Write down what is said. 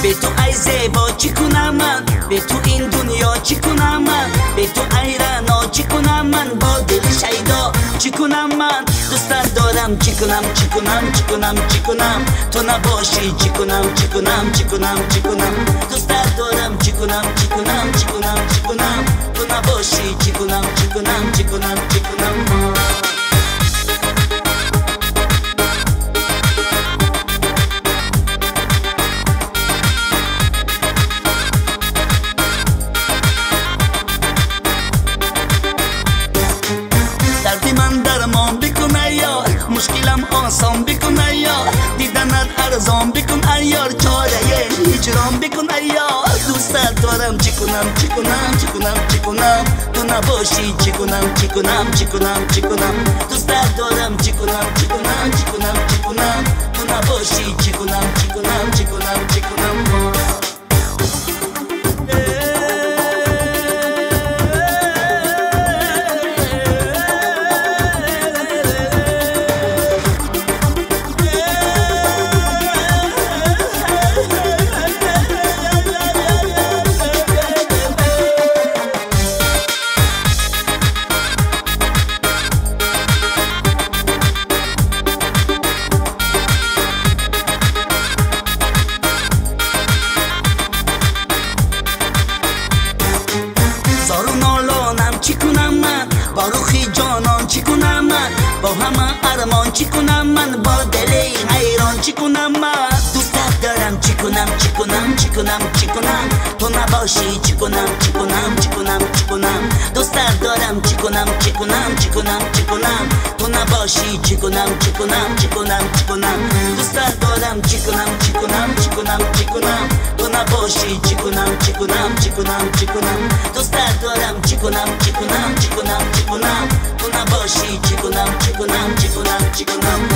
به تو ای زیبا چی کنم من، به تو این دنیا چی کنم من، به تو ای رنا چی کنم من، با دل شیدا چی کنم من. دوست دارم چی کنم چی کنم چی کنم چی کنم، تو نباشی چی کنم چی کنم چی کنم چی کنم. دوست دارم چی کنم چی کنم چی کنم چی کنم، تو نباشی چی کنم چی کنم چی کنم چی کنم. دردی من درمان بکن ای یار، مشکلم آسان بکن ای یار، دیدنت ارزان بکن ای یار، چاره هجران بکن ای یار. دوست دارم چی کنم چی کنم چی کنم چی کنم، تو نباشی چی کنم چی کنم چی کنم چی کنم. دوست دارم چی کنم چی کنم چی کنم چی کنم، تو نباشی چی کنم چی کنم چی کنم چی کنم. زارو نالانم چی کنم من، با روخی جانان چی کنم من، با همه ارمان چی کنم من، با دلی حیران چی کنم من. دوست دارم چی کنم چی کنم چی کنم چی کنم، تو نباشی چی کنم چی کنم چی کنم چی کنم. دوست دارم چی کنم چی کنم چی کنم چی کنم، تو نباشی چی کنم چی کنم چی کنم چی کنم. دوست دارم چی کنم چی کنم چی کنم چی کنم، تو نباشی چی کنم چی کنم چی کنم چی کنم. دوست دارم چی کنم چی کنم چی کنم چی کنم، تو نباشی چی کنم چی کنم چی کنم چی کنم.